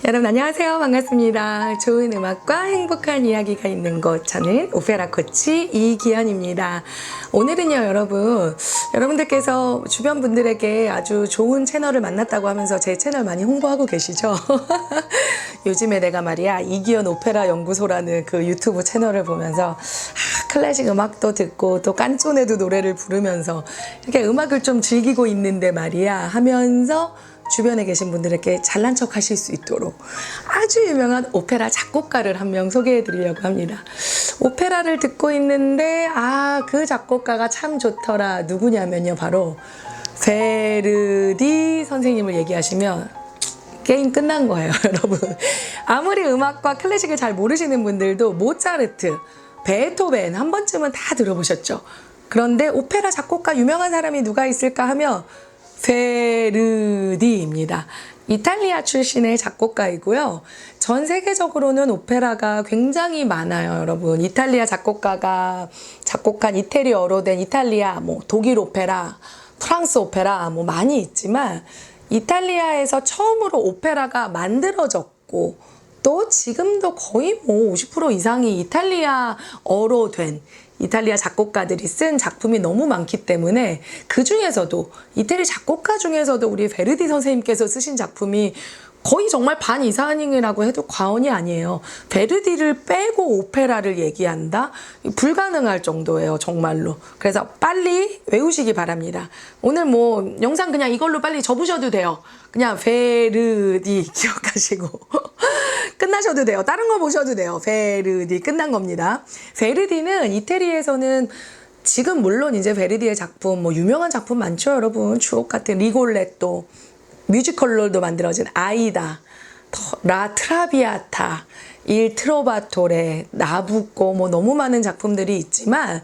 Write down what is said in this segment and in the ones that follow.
여러분 안녕하세요. 반갑습니다. 좋은 음악과 행복한 이야기가 있는 곳, 저는 오페라 코치 이기현입니다. 오늘은요, 여러분들께서 주변 분들에게 아주 좋은 채널을 만났다고 하면서 제 채널 많이 홍보하고 계시죠? 요즘에 내가 말이야, 이기현 오페라 연구소라는 그 유튜브 채널을 보면서 클래식 음악도 듣고 또 깐쪼네도 노래를 부르면서 이렇게 음악을 좀 즐기고 있는데 말이야 하면서 주변에 계신 분들에게 잘난 척 하실 수 있도록 아주 유명한 오페라 작곡가를 한 명 소개해 드리려고 합니다. 오페라를 듣고 있는데 그 작곡가가 참 좋더라. 누구냐면요, 바로 베르디 선생님을 얘기하시면 게임 끝난 거예요. 여러분, 아무리 음악과 클래식을 잘 모르시는 분들도 모차르트, 베토벤 한 번쯤은 다 들어보셨죠. 그런데 오페라 작곡가 유명한 사람이 누가 있을까 하면 베르디입니다. 이탈리아 출신의 작곡가이고요. 전 세계적으로는 오페라가 굉장히 많아요, 여러분. 이탈리아 작곡가가 작곡한 이태리어로 된 이탈리아, 독일 오페라, 프랑스 오페라 많이 있지만 이탈리아에서 처음으로 오페라가 만들어졌고 또 지금도 거의 50% 이상이 이탈리아어로 된 이탈리아 작곡가들이 쓴 작품이 너무 많기 때문에 그 중에서도 이태리 작곡가 중에서도 우리 베르디 선생님께서 쓰신 작품이 거의 정말 반 이상이라고 해도 과언이 아니에요. 베르디를 빼고 오페라를 얘기한다? 불가능할 정도예요, 정말로. 그래서 빨리 외우시기 바랍니다. 오늘 영상 그냥 이걸로 빨리 접으셔도 돼요. 그냥 베르디 기억하시고 끝나셔도 돼요. 다른 거 보셔도 돼요. 베르디 끝난 겁니다. 베르디는 이태리에서는 지금 물론 이제 베르디의 작품 유명한 작품 많죠, 여러분. 주옥 같은 리골레토, 뮤지컬로도 만들어진 아이다, 라 트라비아타, 일 트로바토레, 나부코 너무 많은 작품들이 있지만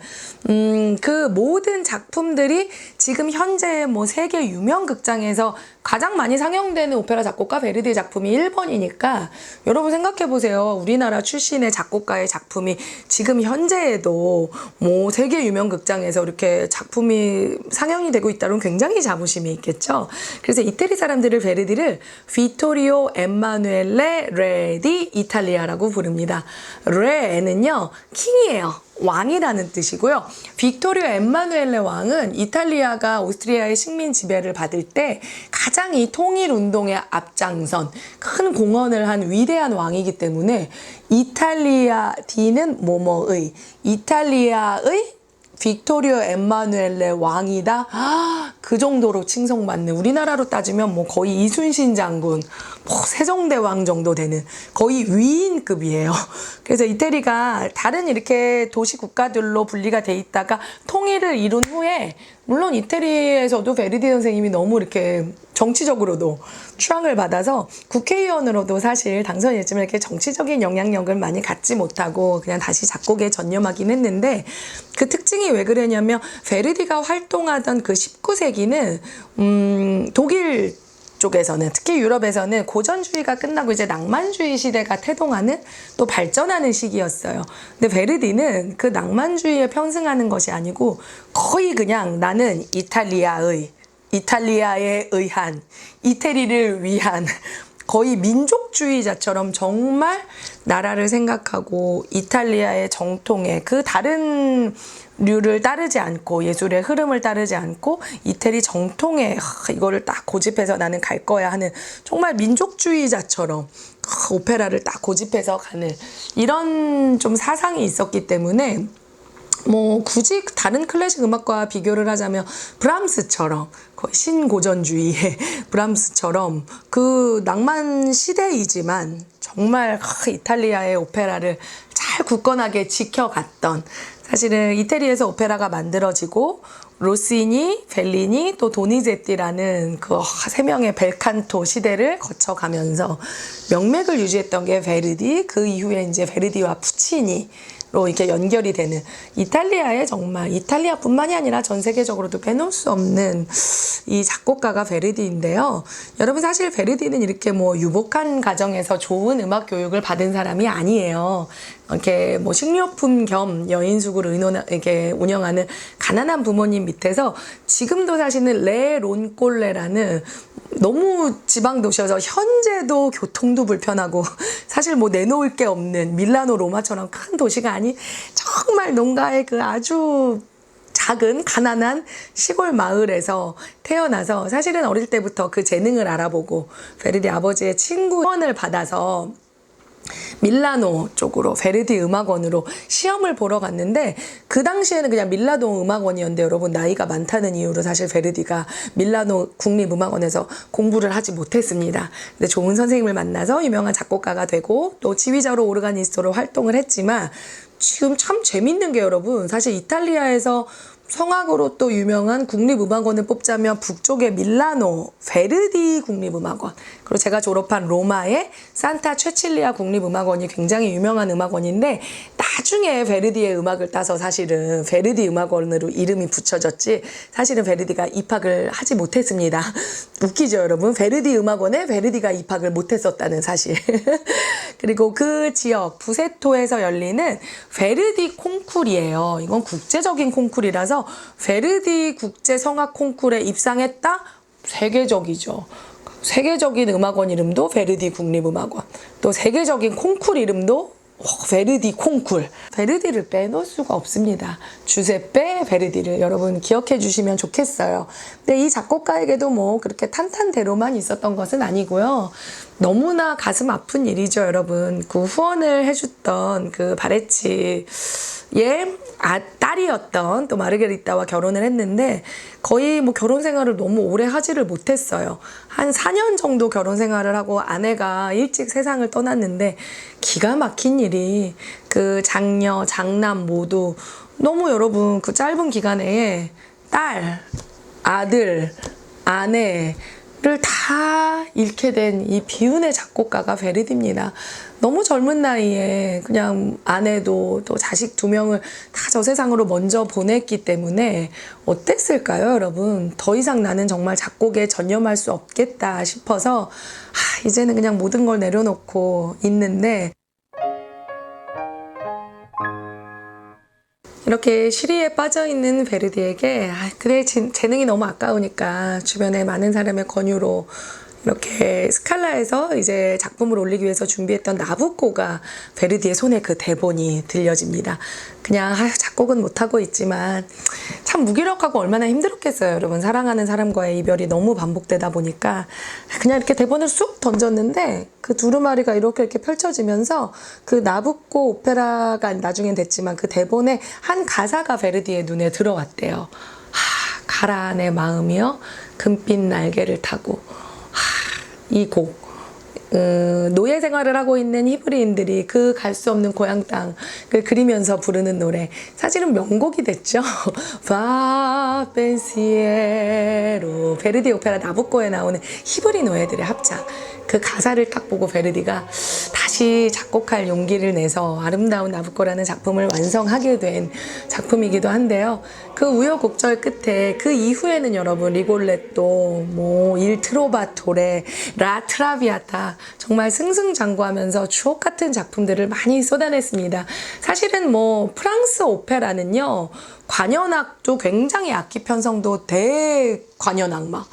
그 모든 작품들이 지금 현재 세계 유명 극장에서 가장 많이 상영되는 오페라 작곡가 베르디의 작품이 1번이니까 여러분 생각해 보세요. 우리나라 출신의 작곡가의 작품이 지금 현재에도 세계 유명 극장에서 이렇게 작품이 상영이 되고 있다면 굉장히 자부심이 있겠죠. 그래서 이태리 사람들을 베르디를 비토리오 엠마누엘레 레디 이탈리아라고 부릅니다. 레는요, 킹이에요. 왕이라는 뜻이고요. 빅토리오 엠마누엘레 왕은 이탈리아가 오스트리아의 식민 지배를 받을 때 가장 이 통일 운동에 앞장선 큰 공헌을 한 위대한 왕이기 때문에 이탈리아 D는 뭐뭐의, 이탈리아의 빅토리오 엠마누엘레 왕이다. 그 정도로 칭송받는, 우리나라로 따지면 거의 이순신 장군, 세종대왕 정도 되는 거의 위인급이에요. 그래서 이태리가 다른 이렇게 도시 국가들로 분리가 돼 있다가 통일을 이룬 후에 물론 이태리에서도 베르디 선생님이 너무 이렇게 정치적으로도 추앙을 받아서 국회의원으로도 사실 당선했지만 이렇게 정치적인 영향력을 많이 갖지 못하고 그냥 다시 작곡에 전념하긴 했는데, 그 특징이 왜 그러냐면 베르디가 활동하던 그 19세기는 독일 쪽에서는, 특히 유럽에서는 고전주의가 끝나고 이제 낭만주의 시대가 태동하는, 또 발전하는 시기였어요. 근데 베르디는 그 낭만주의에 편승하는 것이 아니고 거의 그냥 나는 이탈리아에 의한, 이태리를 위한 거의 민족주의자처럼 정말 나라를 생각하고 이탈리아의 정통에 그 다른 류를 따르지 않고 예술의 흐름을 따르지 않고 이태리 정통에 이거를 딱 고집해서 나는 갈 거야 하는 정말 민족주의자처럼 오페라를 딱 고집해서 가는 이런 좀 사상이 있었기 때문에 뭐 굳이 다른 클래식 음악과 비교를 하자면 브람스처럼 거의 신고전주의의 브람스처럼 그 낭만 시대이지만 정말 이탈리아의 오페라를 잘 굳건하게 지켜갔던, 사실은 이태리에서 오페라가 만들어지고 로시니, 벨리니, 또 도니제티라는 그 세 명의 벨칸토 시대를 거쳐가면서 명맥을 유지했던 게 베르디, 그 이후에 이제 베르디와 푸치니 로 이렇게 연결이 되는, 이탈리아의 정말 이탈리아뿐만이 아니라 전 세계적으로도 빼놓을 수 없는 이 작곡가가 베르디인데요. 여러분 사실 베르디는 이렇게 뭐 유복한 가정에서 좋은 음악 교육을 받은 사람이 아니에요. 이렇게 뭐 식료품 겸 여인숙을 이렇게 운영하는 가난한 부모님 밑에서 지금도 사실은 레 론꼴레라는 너무 지방 도시여서 현재도 교통도 불편하고 사실 뭐 내놓을 게 없는 밀라노 로마처럼 큰 도시가 아닌 정말 농가의 그 아주 작은 가난한 시골 마을에서 태어나서 사실은 어릴 때부터 그 재능을 알아보고 베르디 아버지의 친구 후원을 받아서 밀라노 쪽으로 베르디 음악원으로 시험을 보러 갔는데, 그 당시에는 그냥 밀라노 음악원이었는데 여러분 나이가 많다는 이유로 사실 베르디가 밀라노 국립음악원에서 공부를 하지 못했습니다. 근데 좋은 선생님을 만나서 유명한 작곡가가 되고 또 지휘자로 오르가니스트로 활동을 했지만, 지금 참 재밌는 게 여러분 사실 이탈리아에서 성악으로 또 유명한 국립음악원을 뽑자면 북쪽의 밀라노 베르디 국립음악원, 그리고 제가 졸업한 로마의 산타 최칠리아 국립음악원이 굉장히 유명한 음악원인데, 나중에 베르디의 음악을 따서 사실은 베르디 음악원으로 이름이 붙여졌지 사실은 베르디가 입학을 하지 못했습니다. 웃기죠 여러분? 베르디 음악원에 베르디가 입학을 못했었다는 사실. 그리고 그 지역 부세토에서 열리는 베르디 콩쿨이에요. 이건 국제적인 콩쿨이라서 베르디 국제성악 콩쿨에 입상했다? 세계적이죠. 세계적인 음악원 이름도 베르디 국립음악원, 또 세계적인 콩쿨 이름도 베르디 콩쿨. 베르디를 빼놓을 수가 없습니다. 주세페 베르디를 여러분 기억해 주시면 좋겠어요. 근데 이 작곡가에게도 뭐 그렇게 탄탄대로만 있었던 것은 아니고요. 너무나 가슴 아픈 일이죠 여러분. 그 후원을 해줬던 그 바레치의 딸이었던 또 마르게리타와 결혼을 했는데, 거의 뭐 결혼 생활을 너무 오래 하지를 못했어요. 한 4년 정도 결혼 생활을 하고 아내가 일찍 세상을 떠났는데, 기가 막힌 일이 그 장녀, 장남 모두 너무 여러분 그 짧은 기간에 딸, 아들, 아내를 다 잃게 된 이 비운의 작곡가가 베르디입니다. 너무 젊은 나이에 그냥 아내도 또 자식 2명을 다 저 세상으로 먼저 보냈기 때문에 어땠을까요 여러분? 더 이상 나는 정말 작곡에 전념할 수 없겠다 싶어서 이제는 그냥 모든 걸 내려놓고 있는데, 이렇게 시리에 빠져있는 베르디에게 그래 재능이 너무 아까우니까 주변에 많은 사람의 권유로 이렇게 스칼라에서 이제 작품을 올리기 위해서 준비했던 나부코가 베르디의 손에 그 대본이 들려집니다. 그냥 작곡은 못하고 있지만 참 무기력하고 얼마나 힘들었겠어요 여러분. 사랑하는 사람과의 이별이 너무 반복되다 보니까 그냥 이렇게 대본을 쑥 던졌는데 그 두루마리가 이렇게 펼쳐지면서 그 나부코 오페라가 나중엔 됐지만 그 대본에 한 가사가 베르디의 눈에 들어왔대요. 가라 내 마음이여 금빛 날개를 타고. 이 곡, 노예 생활을 하고 있는 히브리인들이 그 갈 수 없는 고향 땅을 그리면서 부르는 노래, 사실은 명곡이 됐죠. 바 펜시에로, 베르디 오페라 나부코에 나오는 히브리 노예들의 합창. 그 가사를 딱 보고 베르디가 다시 작곡할 용기를 내서 아름다운 나부코라는 작품을 완성하게 된 작품이기도 한데요. 그 우여곡절 끝에 그 이후에는 여러분 리골레토, 뭐 일 트로바토레, 라 트라비아타 정말 승승장구하면서 주옥 같은 작품들을 많이 쏟아냈습니다. 사실은 뭐 프랑스 오페라는요, 관현악도 굉장히 악기 편성도 대관현악 막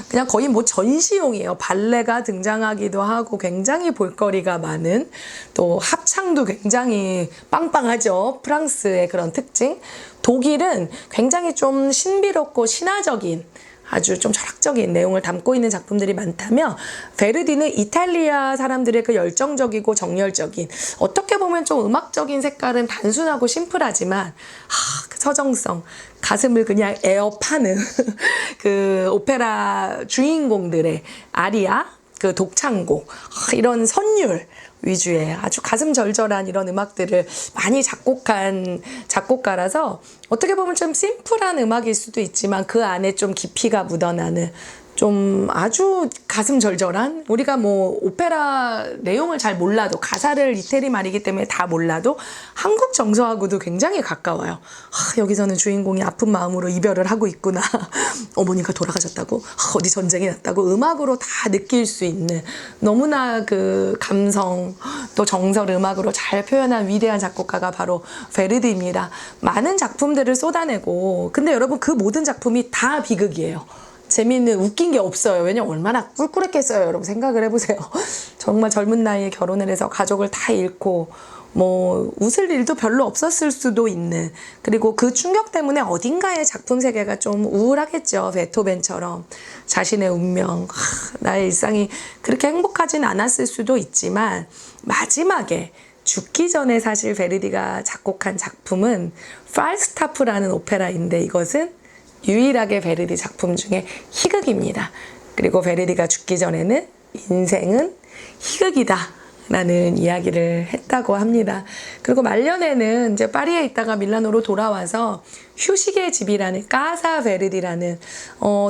그냥 거의 뭐 전시용이에요. 발레가 등장하기도 하고 굉장히 볼거리가 많은, 또 합창도 굉장히 빵빵하죠. 프랑스의 그런 특징. 독일은 굉장히 좀 신비롭고 신화적인 아주 좀 철학적인 내용을 담고 있는 작품들이 많다면 베르디는 이탈리아 사람들의 그 열정적이고 정열적인 어떻게 보면 좀 음악적인 색깔은 단순하고 심플하지만 그 서정성 가슴을 그냥 에어파는 그 오페라 주인공들의 아리아 그 독창곡 이런 선율 위주의 아주 가슴 절절한 이런 음악들을 많이 작곡한 작곡가라서 어떻게 보면 좀 심플한 음악일 수도 있지만 그 안에 좀 깊이가 묻어나는 좀 아주 가슴 절절한 우리가 뭐 오페라 내용을 잘 몰라도 가사를 이태리 말이기 때문에 다 몰라도 한국 정서하고도 굉장히 가까워요. 여기서는 주인공이 아픈 마음으로 이별을 하고 있구나. 어머니가 돌아가셨다고? 어디 전쟁이 났다고? 음악으로 다 느낄 수 있는 너무나 그 감성 또 정서를 음악으로 잘 표현한 위대한 작곡가가 바로 베르디입니다. 많은 작품들을 쏟아내고 근데 여러분 그 모든 작품이 다 비극이에요. 재미있는 웃긴 게 없어요. 왜냐면 얼마나 꿀꿀했겠어요. 여러분 생각을 해보세요. 정말 젊은 나이에 결혼을 해서 가족을 다 잃고 뭐 웃을 일도 별로 없었을 수도 있는 그리고 그 충격 때문에 어딘가의 작품 세계가 좀 우울하겠죠. 베토벤처럼 자신의 운명 나의 일상이 그렇게 행복하진 않았을 수도 있지만 마지막에 죽기 전에 사실 베르디가 작곡한 작품은 팔스타프라는 오페라인데 이것은 유일하게 베르디 작품 중에 희극입니다. 그리고 베르디가 죽기 전에는 인생은 희극이다 라는 이야기를 했다고 합니다. 그리고 말년에는 이제 파리에 있다가 밀라노로 돌아와서 휴식의 집이라는 까사 베르디라는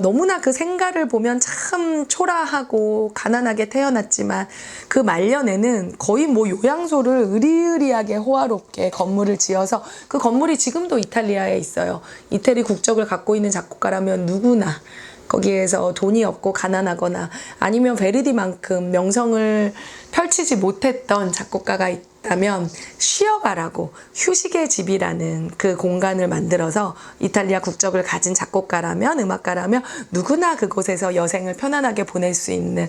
너무나 그 생가를 보면 참 초라하고 가난하게 태어났지만 그 말년에는 거의 뭐 요양소를 으리으리하게 호화롭게 건물을 지어서 그 건물이 지금도 이탈리아에 있어요. 이태리 국적을 갖고 있는 작곡가라면 누구나 거기에서 돈이 없고 가난하거나 아니면 베르디만큼 명성을 펼치지 못했던 작곡가가 있다면 쉬어가라고 휴식의 집이라는 그 공간을 만들어서 이탈리아 국적을 가진 작곡가라면 음악가라면 누구나 그곳에서 여생을 편안하게 보낼 수 있는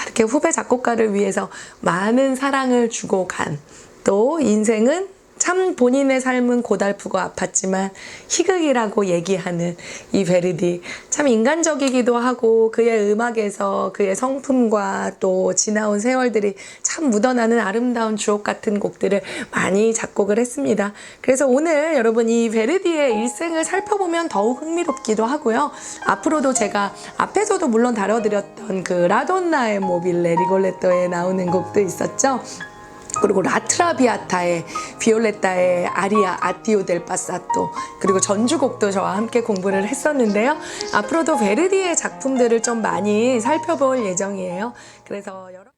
이렇게 후배 작곡가를 위해서 많은 사랑을 주고 간 또 인생은 참 본인의 삶은 고달프고 아팠지만 희극이라고 얘기하는 이 베르디 참 인간적이기도 하고 그의 음악에서 그의 성품과 또 지나온 세월들이 참 묻어나는 아름다운 주옥 같은 곡들을 많이 작곡을 했습니다. 그래서 오늘 여러분 이 베르디의 일생을 살펴보면 더욱 흥미롭기도 하고요. 앞으로도 제가 앞에서도 물론 다뤄드렸던 그 라돈나의 모빌레 리골레토에 나오는 곡도 있었죠. 그리고 라트라비아타의 비올레타의 아리아 아띠오 델 파사토 그리고 전주곡도 저와 함께 공부를 했었는데요. 앞으로도 베르디의 작품들을 좀 많이 살펴볼 예정이에요. 그래서 여러분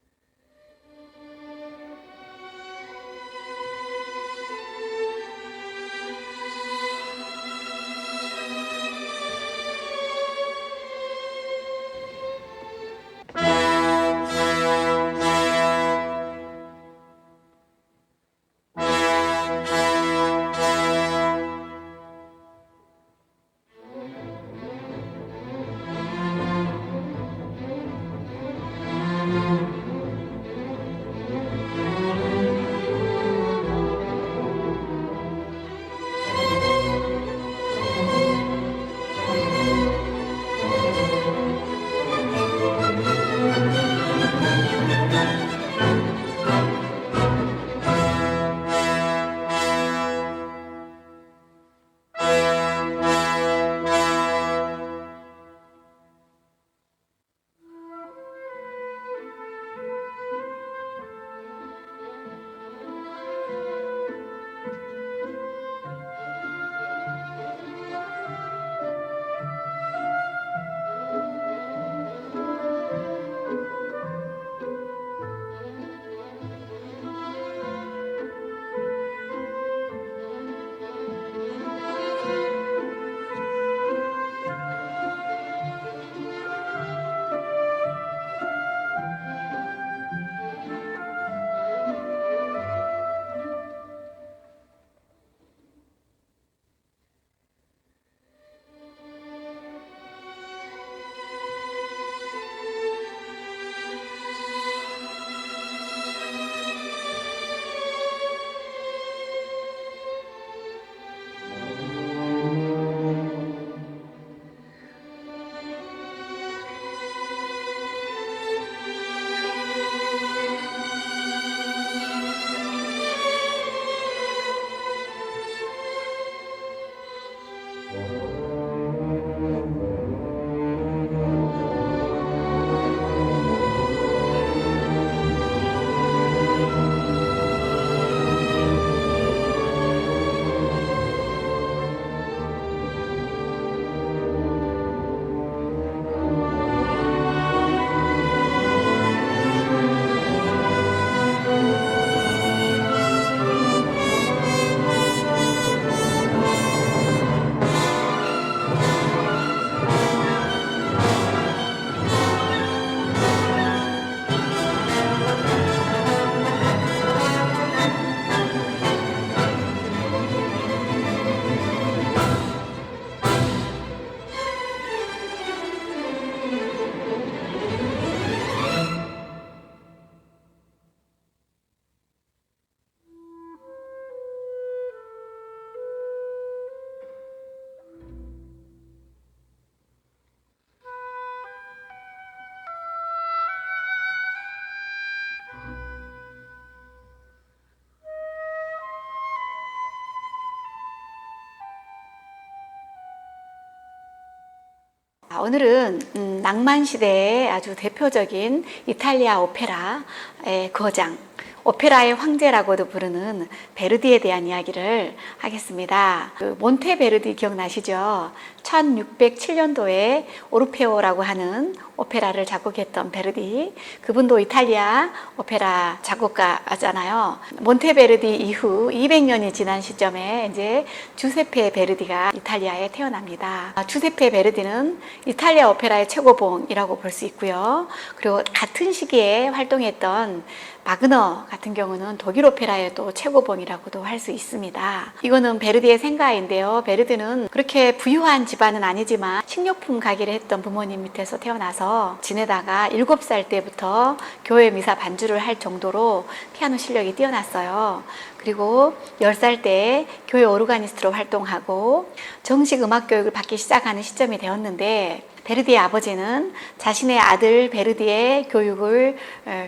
오늘은 낭만 시대의 아주 대표적인 이탈리아 오페라의 거장, 오페라의 황제라고도 부르는 베르디에 대한 이야기를 하겠습니다. 몬테베르디 기억나시죠? 1607년도에 오르페오라고 하는 오페라를 작곡했던 베르디, 그분도 이탈리아 오페라 작곡가잖아요. 몬테베르디 이후 200년이 지난 시점에 이제 주세페 베르디가 이탈리아에 태어납니다. 주세페 베르디는 이탈리아 오페라의 최고봉이라고 볼 수 있고요. 그리고 같은 시기에 활동했던 바그너 같은 경우는 독일 오페라의 또 최고봉이라고도 할 수 있습니다. 이거는 베르디의 생가인데요. 베르디는 그렇게 부유한 집안은 아니지만 식료품 가게를 했던 부모님 밑에서 태어나서 지내다가 7살 때부터 교회 미사 반주를 할 정도로 피아노 실력이 뛰어났어요. 그리고 10살 때 교회 오르가니스트로 활동하고 정식 음악 교육을 받기 시작하는 시점이 되었는데, 베르디의 아버지는 자신의 아들 베르디의 교육을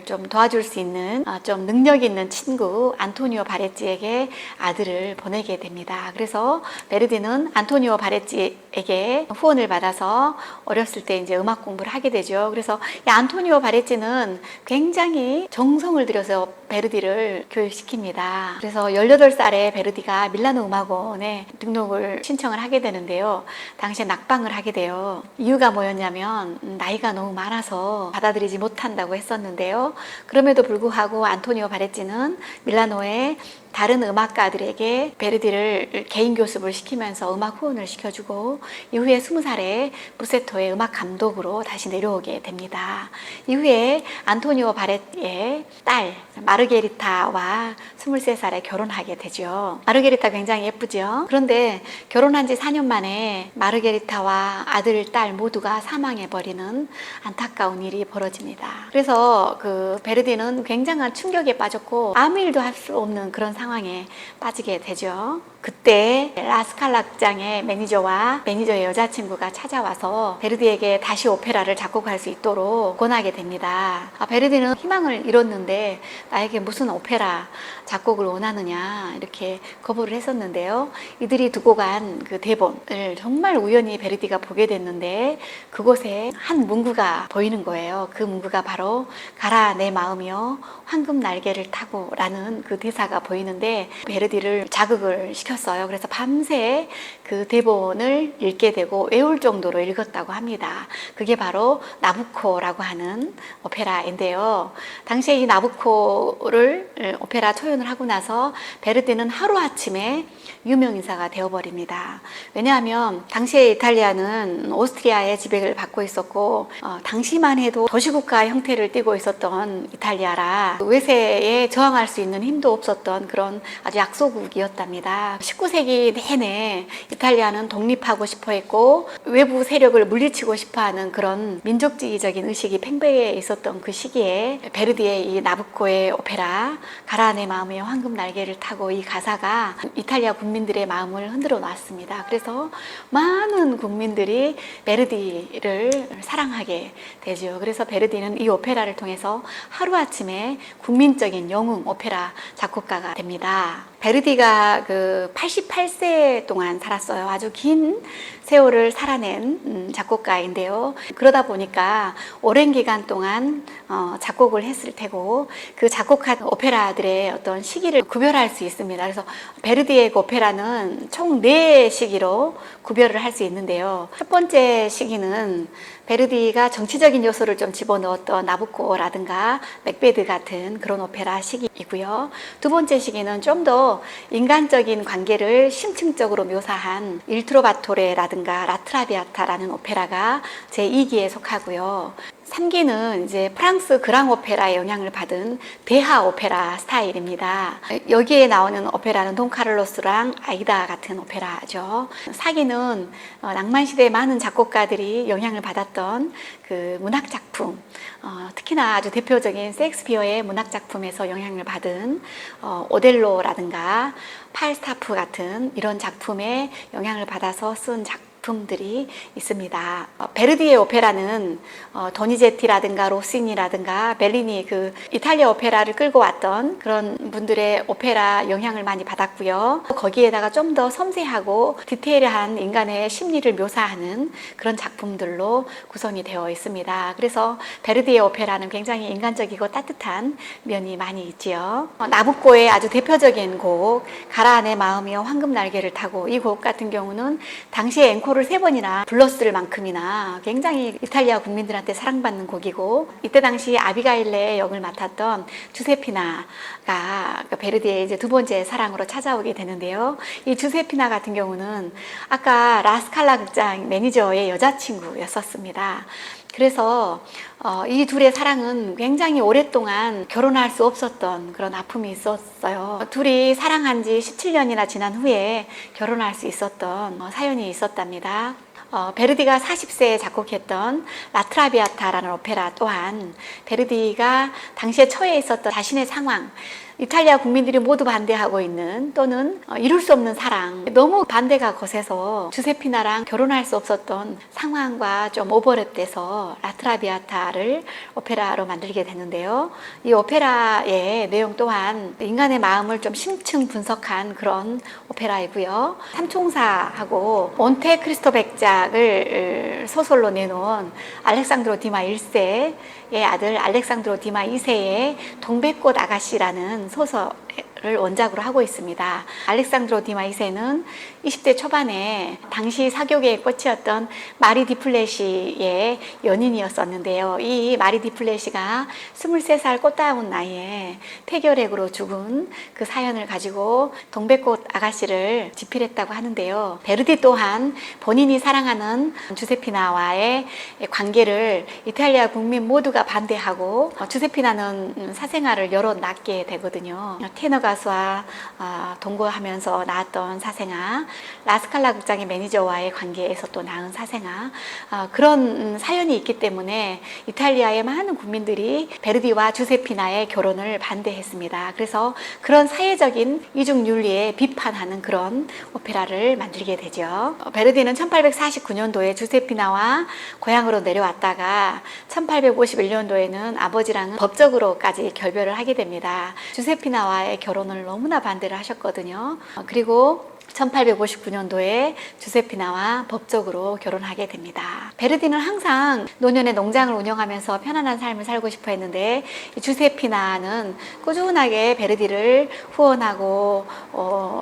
좀 도와줄 수 있는 좀 능력 있는 친구 안토니오 바레찌에게 아들을 보내게 됩니다. 그래서 베르디는 안토니오 바레찌에게 후원을 받아서 어렸을 때 이제 음악 공부를 하게 되죠. 그래서 이 안토니오 바레찌는 굉장히 정성을 들여서 베르디를 교육시킵니다. 그래서 18살에 베르디가 밀라노 음악원에 등록을 신청을 하게 되는데요. 당시에 낙방을 하게 돼요. 이유가 뭐였냐면 나이가 너무 많아서 받아들이지 못한다고 했었는데요. 그럼에도 불구하고 안토니오 바레찌는 밀라노에 다른 음악가들에게 베르디를 개인 교습을 시키면서 음악 후원을 시켜주고, 이후에 20살에 부세토의 음악 감독으로 다시 내려오게 됩니다. 이후에 안토니오 바레의 딸 마르게리타와 23살에 결혼하게 되죠. 마르게리타 굉장히 예쁘죠. 그런데 결혼한 지 4년 만에 마르게리타와 아들, 딸 모두가 사망해버리는 안타까운 일이 벌어집니다. 그래서 베르디는 굉장한 충격에 빠졌고 아무 일도 할 수 없는 그런 상황에 빠지게 되죠. 그때 라스칼라 극장의 매니저와 매니저의 여자친구가 찾아와서 베르디에게 다시 오페라를 작곡할 수 있도록 권하게 됩니다. 베르디는 희망을 잃었는데 나에게 무슨 오페라 작곡을 원하느냐 이렇게 거부를 했었는데요. 이들이 두고 간 그 대본을 정말 우연히 베르디가 보게 됐는데, 그곳에 한 문구가 보이는 거예요. 그 문구가 바로 가라 내 마음이여 황금 날개를 타고 라는 그 대사가 보이는데, 베르디를 자극을 시켰어요. 그래서 밤새 그 대본을 읽게 되고 외울 정도로 읽었다고 합니다. 그게 바로 나부코라고 하는 오페라인데요. 당시에 이 나부코를 오페라 초연을 하고 나서 베르디는 하루아침에 유명인사가 되어버립니다. 왜냐하면 당시에 이탈리아는 오스트리아의 지배를 받고 있었고 당시만 해도 도시국가 형태를 띠고 있었던 이탈리아라 외세에 저항할 수 있는 힘도 없었던 그런 아주 약소국이었답니다. 19세기 내내 이탈리아는 독립하고 싶어 했고 외부 세력을 물리치고 싶어 하는 그런 민족주의적인 의식이 팽배해 있었던 그 시기에 베르디의 이 나부코의 오페라 가라 내 마음의 황금 날개를 타고, 이 가사가 이탈리아 국민들의 마음을 흔들어 놨습니다. 그래서 많은 국민들이 베르디를 사랑하게 되죠. 그래서 베르디는 이 오페라를 통해서 하루아침에 국민적인 영웅 오페라 작곡가가 됩니다. 베르디가 88세 동안 살았어요. 아주 긴 세월을 살아낸 작곡가인데요. 그러다 보니까 오랜 기간 동안 작곡을 했을 테고 그 작곡한 오페라들의 어떤 시기를 구별할 수 있습니다. 그래서 베르디의 오페라는 총 4시기로 구별을 할 수 있는데요. 첫 번째 시기는 베르디가 정치적인 요소를 좀 집어넣었던 나부코라든가 맥베드 같은 그런 오페라 시기이고요. 두 번째 시기는 좀 더 인간적인 관계를 심층적으로 묘사한 일트로바토레라든가 라트라비아타라는 오페라가 제2기에 속하고요. 3기는 이제 프랑스 그랑 오페라의 영향을 받은 대하 오페라 스타일입니다. 여기에 나오는 오페라는 돈카를로스랑 아이다 같은 오페라죠. 4기는 낭만 시대의 많은 작곡가들이 영향을 받았던 그 문학 작품, 특히나 아주 대표적인 셰익스피어의 문학 작품에서 영향을 받은 오델로라든가 팔스타프 같은 이런 작품에 영향을 받아서 쓴 작품 작품들이 있습니다. 베르디의 오페라는 도니제티라든가 로시니라든가 벨리니 그 이탈리아 오페라를 끌고 왔던 그런 분들의 오페라 영향을 많이 받았고요. 거기에다가 좀 더 섬세하고 디테일한 인간의 심리를 묘사하는 그런 작품들로 구성이 되어 있습니다. 그래서 베르디의 오페라는 굉장히 인간적이고 따뜻한 면이 많이 있지요. 나부코의 아주 대표적인 곡 가라 내 마음이여 황금 날개를 타고, 이 곡 같은 경우는 당시에 앵콜을 3번이나 불렀을 만큼이나 굉장히 이탈리아 국민들한테 사랑받는 곡이고, 이때 당시 아비가일레의 역을 맡았던 주세피나가 베르디의 이제 2번째 사랑으로 찾아오게 되는데요. 이 주세피나 같은 경우는 아까 라스칼라 극장 매니저의 여자친구였었습니다. 그래서 이 둘의 사랑은 굉장히 오랫동안 결혼할 수 없었던 그런 아픔이 있었어요. 둘이 사랑한 지 17년이나 지난 후에 결혼할 수 있었던 사연이 있었답니다. 베르디가 40세에 작곡했던 라트라비아타라는 오페라 또한 베르디가 당시에 처해 있었던 자신의 상황, 이탈리아 국민들이 모두 반대하고 있는 또는 이룰 수 없는 사랑, 너무 반대가 거세서 주세피나랑 결혼할 수 없었던 상황과 좀 오버랩돼서 라트라비아타를 오페라로 만들게 되는데요. 이 오페라의 내용 또한 인간의 마음을 좀 심층 분석한 그런 오페라이고요. 삼총사하고 몬테크리스토 백작을 소설로 내놓은 알렉산드로 디마 1세의 아들 알렉산드로 디마 2세의 동백꽃 아가씨라는 소설을 원작으로 하고 있습니다. 알렉산드로 디마 2세는 20대 초반에 당시 사교계의 꽃이었던 마리 디플레시의 연인이었었는데요. 이 마리 디플레시가 23살 꽃다운 나이에 폐결핵으로 죽은 그 사연을 가지고 동백꽃 아가씨를 집필했다고 하는데요. 베르디 또한 본인이 사랑하는 주세피나와의 관계를 이탈리아 국민 모두가 반대하고, 주세피나는 사생활을 여러 낳게 되거든요. 테너 가수와 동거하면서 낳았던 사생아, 라스칼라 극장의 매니저와의 관계에서 또 낳은 사생아, 그런 사연이 있기 때문에 이탈리아의 많은 국민들이 베르디와 주세피나의 결혼을 반대했습니다. 그래서 그런 사회적인 이중윤리에 비판하는 그런 오페라를 만들게 되죠. 베르디는 1849년도에 주세피나와 고향으로 내려왔다가 1851년도에는 아버지랑은 법적으로까지 결별을 하게 됩니다. 주세피나와의 결혼을 너무나 반대를 하셨거든요. 그리고 1859년도에 주세피나와 법적으로 결혼하게 됩니다. 베르디는 항상 노년의 농장을 운영하면서 편안한 삶을 살고 싶어 했는데, 주세피나는 꾸준하게 베르디를 후원하고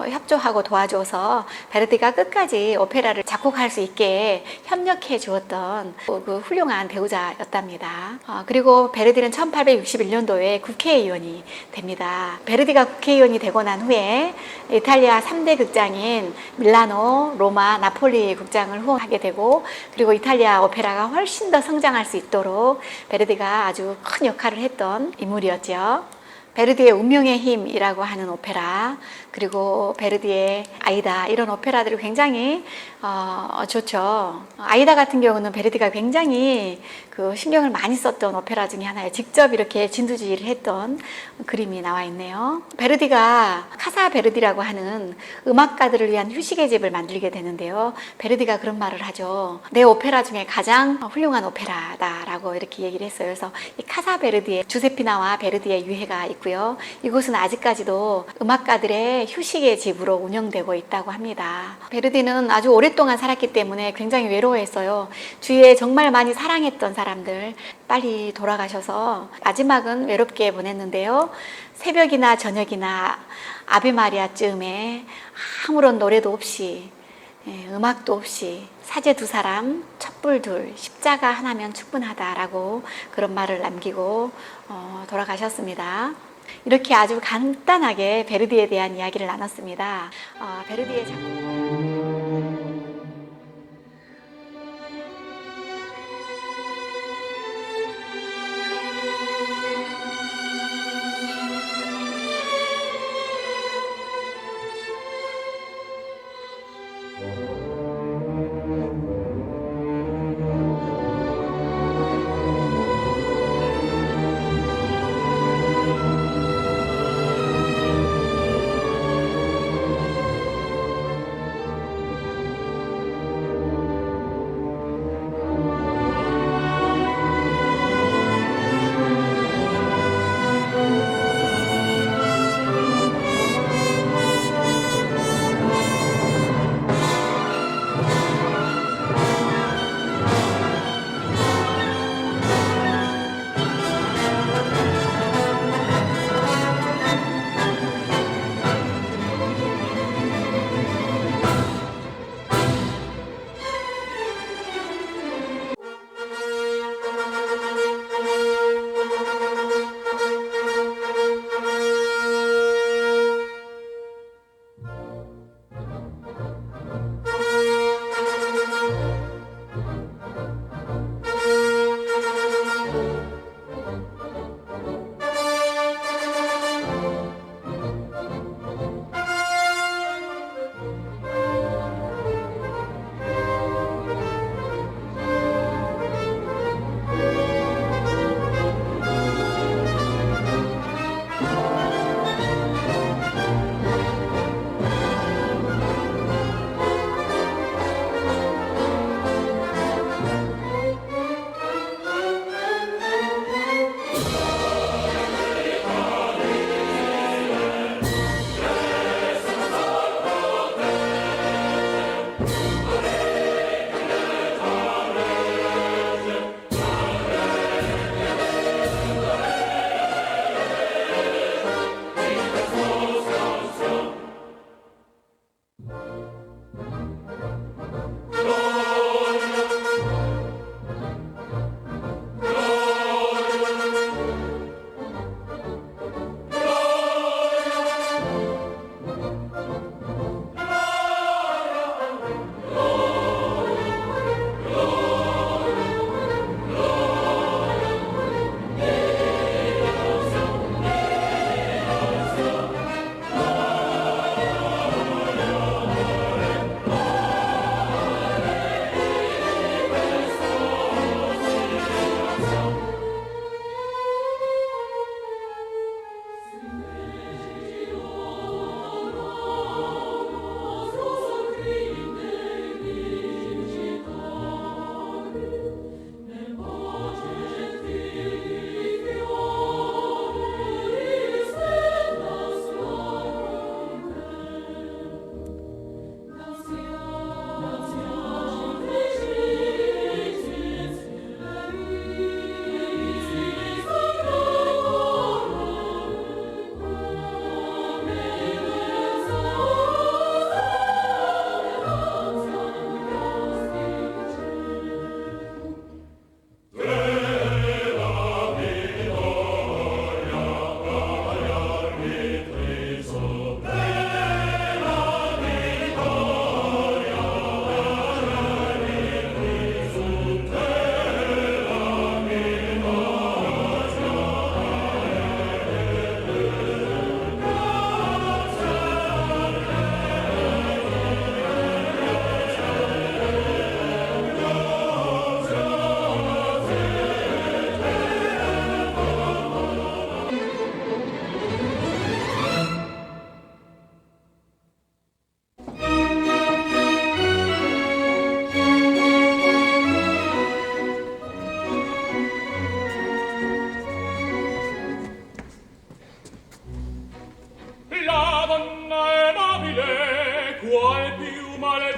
협조하고 도와줘서 베르디가 끝까지 오페라를 작곡할 수 있게 협력해 주었던 그 훌륭한 배우자였답니다. 그리고 베르디는 1861년도에 국회의원이 됩니다. 베르디가 국회의원이 되고 난 후에 이탈리아 3대 극장인 밀라노, 로마, 나폴리 극장을 후원하게 되고, 그리고 이탈리아 오페라가 훨씬 더 성장할 수 있도록 베르디가 아주 큰 역할을 했던 인물이었죠. 베르디의 운명의 힘이라고 하는 오페라, 그리고 베르디의 아이다, 이런 오페라들이 굉장히 좋죠. 아이다 같은 경우는 베르디가 굉장히 그 신경을 많이 썼던 오페라 중에 하나예요. 직접 이렇게 진두지휘를 했던 그림이 나와 있네요. 베르디가 카사 베르디라고 하는 음악가들을 위한 휴식의 집을 만들게 되는데요. 베르디가 그런 말을 하죠. 내 오페라 중에 가장 훌륭한 오페라다라고 이렇게 얘기를 했어요. 그래서 이 카사 베르디의 주세피나와 베르디의 유해가 있고요. 이곳은 아직까지도 음악가들의 휴식의 집으로 운영되고 있다고 합니다. 베르디는 아주 오랫동안 살았기 때문에 굉장히 외로워했어요. 주위에 정말 많이 사랑했던 사람들 빨리 돌아가셔서 마지막은 외롭게 보냈는데요. 새벽이나 저녁이나 아베 마리아쯤에 아무런 노래도 없이, 음악도 없이 사제 2사람, 촛불 2, 십자가 하나면 충분하다라고 그런 말을 남기고 돌아가셨습니다. 이렇게 아주 간단하게 베르디에 대한 이야기를 나눴습니다. 베르디의 작품.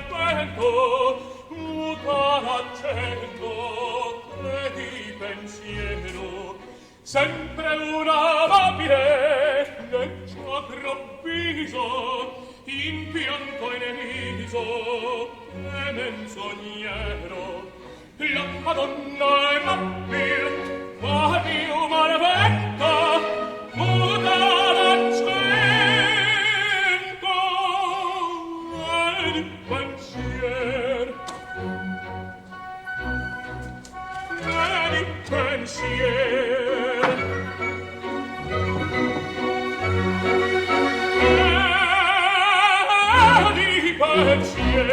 vento, muta l'accento e di pensiero, sempre una rapide, leggiadro viso, in pianto e nel viso, e menzognero, la Madonna è mobile, ma di umana venta, muta l'accento e di pensiero, e di pensiero. Pensier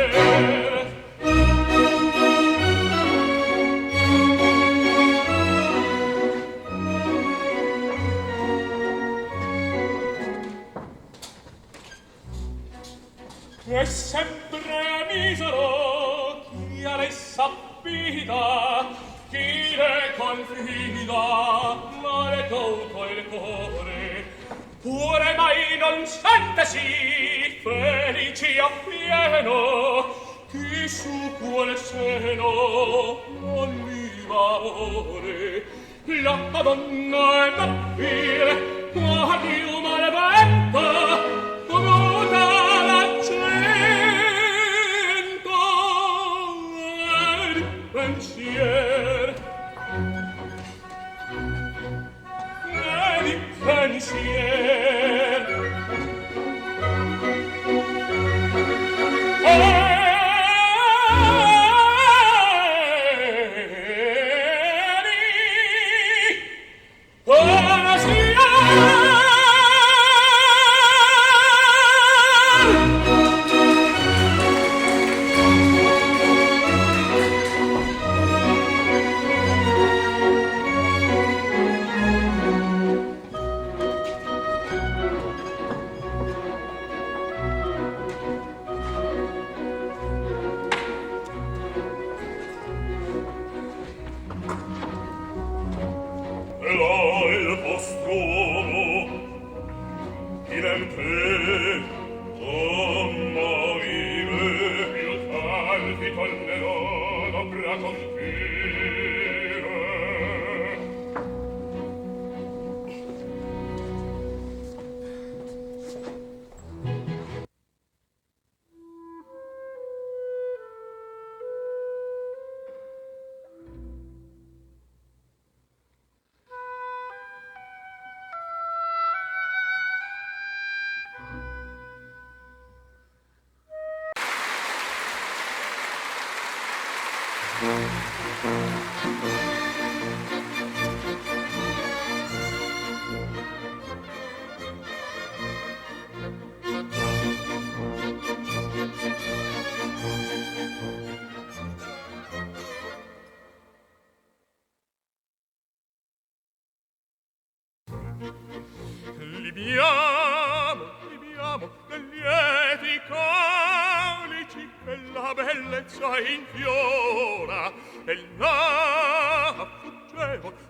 e sempre misero chi a lei s'affida, chi le confida, maledetto il cuore, pure mai non sentesi felici appieno, chi su quel seno non viva ore. La Madonna è nobile, ma di umana venta, muta l'accento e di pensier, e di pensier. Libiamo nel lieti calici che la bellezza infiora, e il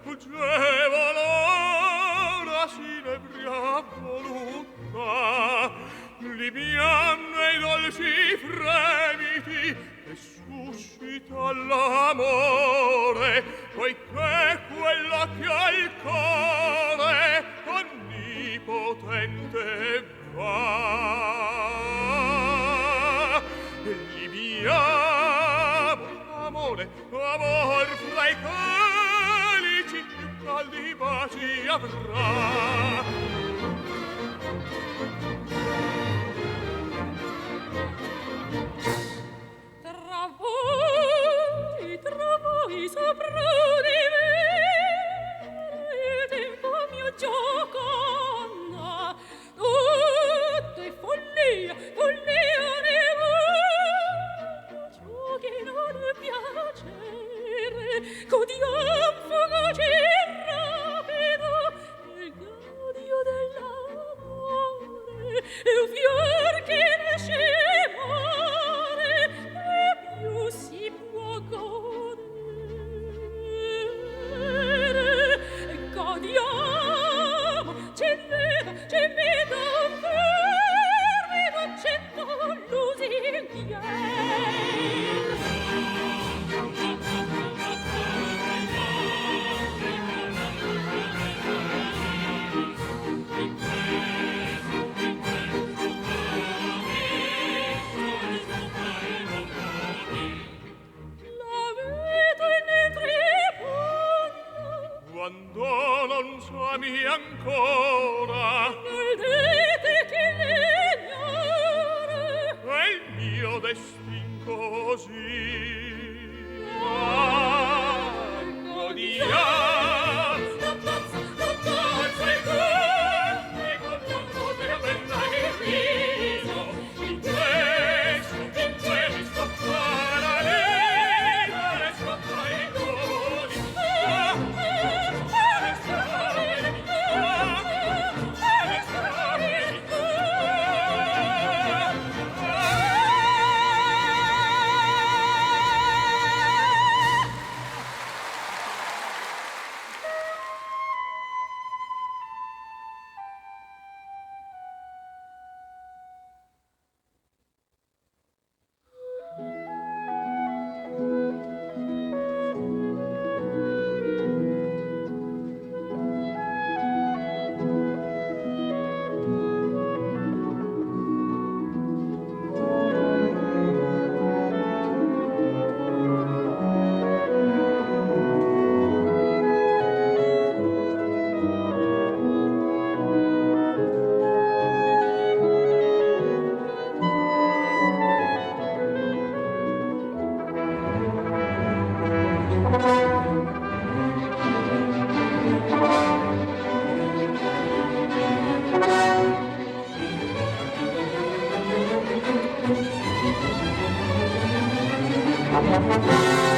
fuggeva l'ora s'inebria voluta. Libiamo i dolci fremiti che suscita l'amore, poiché quella che al cuore onnipotente va. Libiamo, amore, amor fra i calici più caldi baci avrà. Tra voi sopra di me il tempo mio gioconda, tutto è follia, follia ne va, ciò che non piacere, godiam fugace e rapido il gaudio dell'amore, e un fior che nasce muore, e più si può godere. Godiamo, c'è vedo fermi, non c'è lusinghie. ami ancora, credete che l'ignore è il mio destin così. Godia, Thank you.